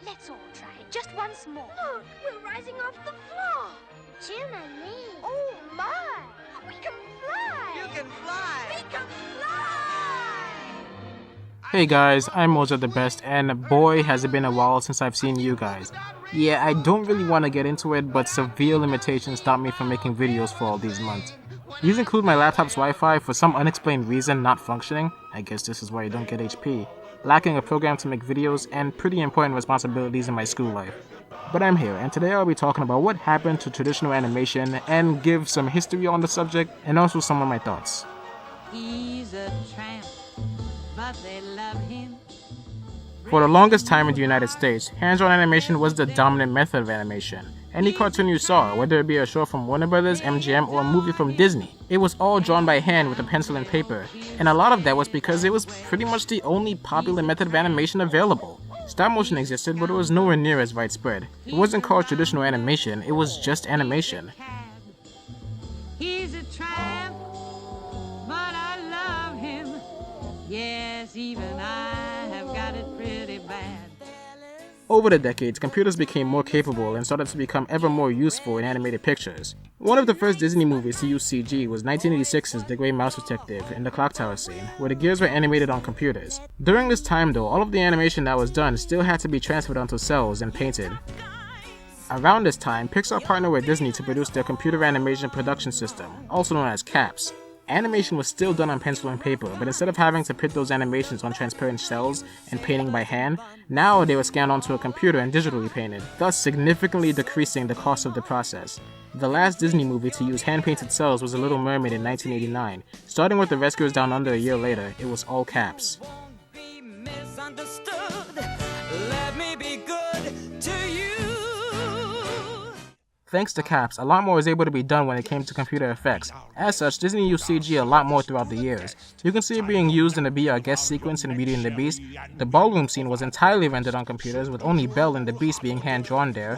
Let's all try it, just once more. Look, we're rising off the floor. Jim and me. Oh, my. We can fly. You can fly. We can fly. Hey guys, I'm Mozart the Best, and boy has it been a while since I've seen you guys. Yeah, I don't really want to get into it, but severe limitations stopped me from making videos for all these months. These include my laptop's Wi-Fi for some unexplained reason not functioning, I guess this is why you don't get HP, lacking a program to make videos, and pretty important responsibilities in my school life. But I'm here, and today I'll be talking about what happened to traditional animation, and give some history on the subject, and also some of my thoughts. He's a tramp, but they love him. For the longest time in the United States, hands-on animation was the dominant method of animation. Any cartoon you saw, whether it be a show from Warner Brothers, MGM, or a movie from Disney, it was all drawn by hand with a pencil and paper, and a lot of that was because it was pretty much the only popular method of animation available. Stop motion existed, but it was nowhere near as widespread. It wasn't called traditional animation, it was just animation. He's a tramp, but I love him. Yes, even I have got it pretty bad. Over the decades, computers became more capable and started to become ever more useful in animated pictures. One of the first Disney movies to use CG was 1986's The Grey Mouse Detective in the clock tower scene, where the gears were animated on computers. During this time though, all of the animation that was done still had to be transferred onto cells and painted. Around this time, Pixar partnered with Disney to produce their computer animation production system, also known as CAPS. Animation was still done on pencil and paper, but instead of having to print those animations on transparent cells and painting by hand, now they were scanned onto a computer and digitally painted, thus significantly decreasing the cost of the process. The last Disney movie to use hand-painted cells was The Little Mermaid in 1989. Starting with The Rescuers Down Under a year later, it was all caps. Thanks to CAPS, a lot more was able to be done when it came to computer effects. As such, Disney used CG a lot more throughout the years. You can see it being used in the Be Our Guest sequence in Beauty and the Beast. The ballroom scene was entirely rendered on computers, with only Belle and the Beast being hand-drawn there.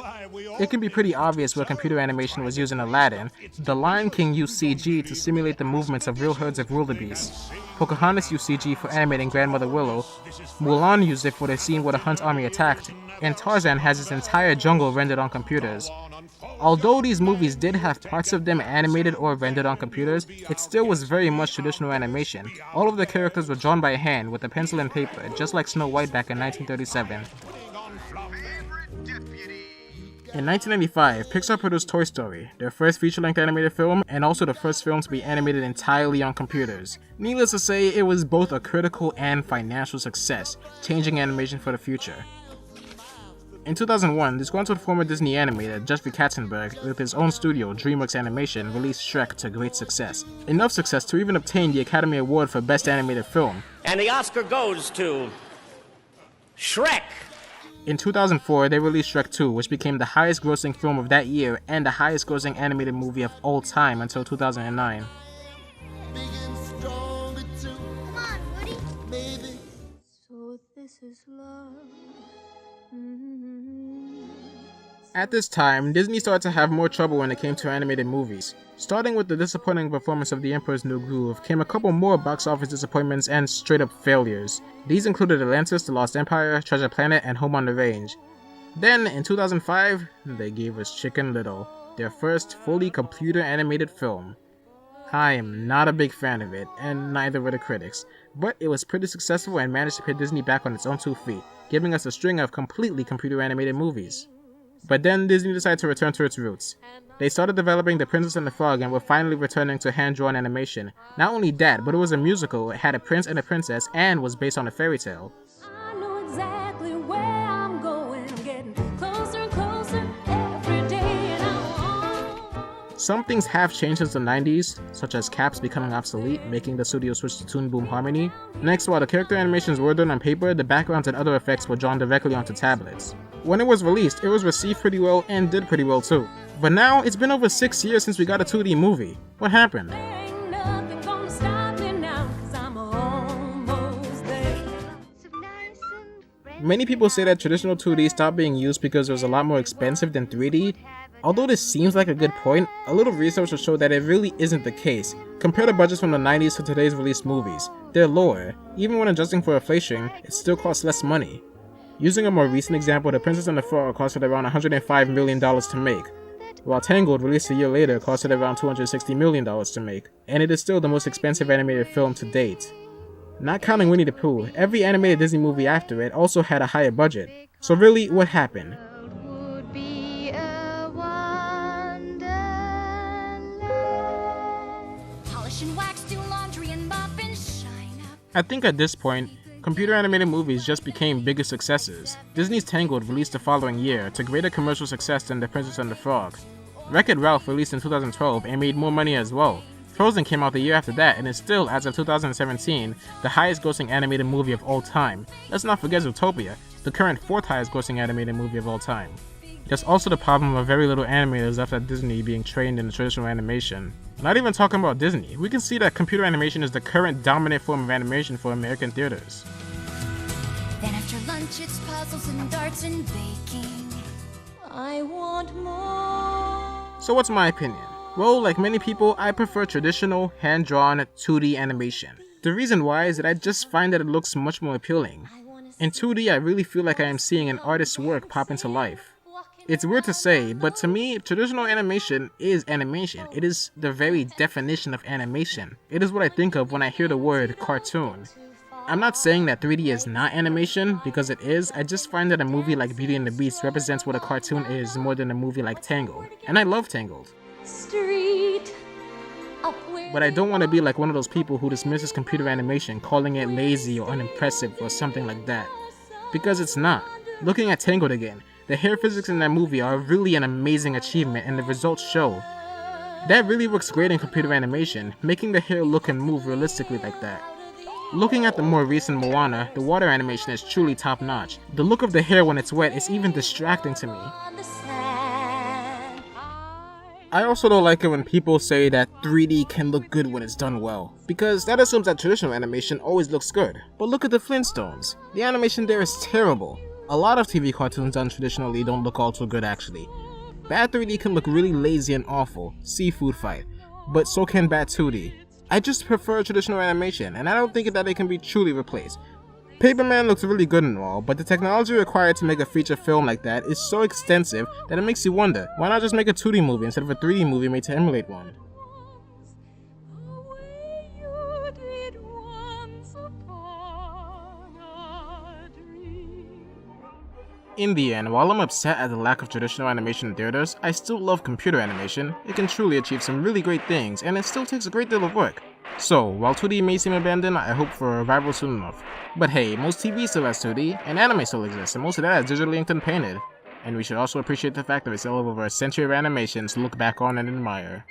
It can be pretty obvious where computer animation was used in Aladdin. The Lion King used CG to simulate the movements of real herds of wildebeest. Pocahontas used CG for animating Grandmother Willow. Mulan used it for the scene where the Hunt's army attacked. And Tarzan has its entire jungle rendered on computers. Although these movies did have parts of them animated or rendered on computers, it still was very much traditional animation. All of the characters were drawn by hand with a pencil and paper, just like Snow White back in 1937. In 1995, Pixar produced Toy Story, their first feature-length animated film, and also the first film to be animated entirely on computers. Needless to say, it was both a critical and financial success, changing animation for the future. In 2001, disgruntled former Disney animator Jeffrey Katzenberg, with his own studio, DreamWorks Animation, released Shrek to great success. Enough success to even obtain the Academy Award for Best Animated Film. And the Oscar goes to Shrek. In 2004, they released Shrek 2, which became the highest grossing film of that year and the highest grossing animated movie of all time until 2009. Come on, Woody. So this is love. At this time, Disney started to have more trouble when it came to animated movies. Starting with the disappointing performance of The Emperor's New Groove came a couple more box office disappointments and straight-up failures. These included Atlantis, The Lost Empire, Treasure Planet, and Home on the Range. Then, in 2005, they gave us Chicken Little, their first fully computer-animated film. I am not a big fan of it, and neither were the critics, but it was pretty successful and managed to put Disney back on its own 2 feet, giving us a string of completely computer-animated movies. But then Disney decided to return to its roots. They started developing The Princess and the Frog and were finally returning to hand-drawn animation. Not only that, but it was a musical, it had a prince and a princess, and was based on a fairy tale. I know exactly where I'm going. I'm getting closer and closer every day, and Some things have changed since the 90s, such as caps becoming obsolete, making the studio switch to Toon Boom Harmony. Next, while the character animations were done on paper, the backgrounds and other effects were drawn directly onto tablets. When it was released, it was received pretty well and did pretty well too. But now, it's been over 6 years since we got a 2D movie. What happened? ain't nothing gonna stop me now, 'cause I'm almost there. Many people say that traditional 2D stopped being used because it was a lot more expensive than 3D. Although this seems like a good point, a little research will show that it really isn't the case. Compare the budgets from the 90s to today's released movies. They're lower. Even when adjusting for inflation, it still costs less money. Using a more recent example, The Princess and the Frog costed around $105 million to make, while Tangled, released a year later, costed around $260 million to make, and it is still the most expensive animated film to date. Not counting Winnie the Pooh, every animated Disney movie after it also had a higher budget. So really, what happened? Would be a wonderland. Polish and wax, do laundry and mop and shine up. I think at this point, computer animated movies just became bigger successes. Disney's Tangled, released the following year, to greater commercial success than The Princess and the Frog. Wreck-It Ralph, released in 2012, and made more money as well. Frozen came out the year after that and is still, as of 2017, the highest grossing animated movie of all time. Let's not forget Zootopia, the current 4th highest grossing animated movie of all time. There's also the problem of very little animators left at Disney being trained in traditional animation. Not even talking about Disney, we can see that computer animation is the current dominant form of animation for American theaters. Then after lunch it's puzzles and darts and baking. I want more. So what's my opinion? Well, like many people, I prefer traditional, hand-drawn, 2D animation. The reason why is that I just find that it looks much more appealing. In 2D, I really feel like I am seeing an artist's work pop into life. It's weird to say, but to me, traditional animation is animation. It is the very definition of animation. It is what I think of when I hear the word cartoon. I'm not saying that 3D is not animation, because it is. I just find that a movie like Beauty and the Beast represents what a cartoon is more than a movie like Tangled. And I love Tangled. Street. But I don't want to be like one of those people who dismisses computer animation, calling it lazy or unimpressive or something like that. Because it's not. Looking at Tangled again, the hair physics in that movie are really an amazing achievement and the results show. That really works great in computer animation, making the hair look and move realistically like that. Looking at the more recent Moana, the water animation is truly top notch. The look of the hair when it's wet is even distracting to me. I also don't like it when people say that 3D can look good when it's done well, because that assumes that traditional animation always looks good. But look at the Flintstones. The animation there is terrible. A lot of TV cartoons done traditionally don't look all too good actually. Bad 3D can look really lazy and awful, see Food Fight, but so can bad 2D. I just prefer traditional animation, and I don't think that it can be truly replaced. Paperman looks really good and all, but the technology required to make a feature film like that is so extensive that it makes you wonder, why not just make a 2D movie instead of a 3D movie made to emulate one? In the end, while I'm upset at the lack of traditional animation in theaters, I still love computer animation. It can truly achieve some really great things, and it still takes a great deal of work. So, while 2D may seem abandoned, I hope for a revival soon enough. But hey, most TV still has 2D, and anime still exists, and most of that is digitally inked and painted. And we should also appreciate the fact that we still have over a century of animations to look back on and admire.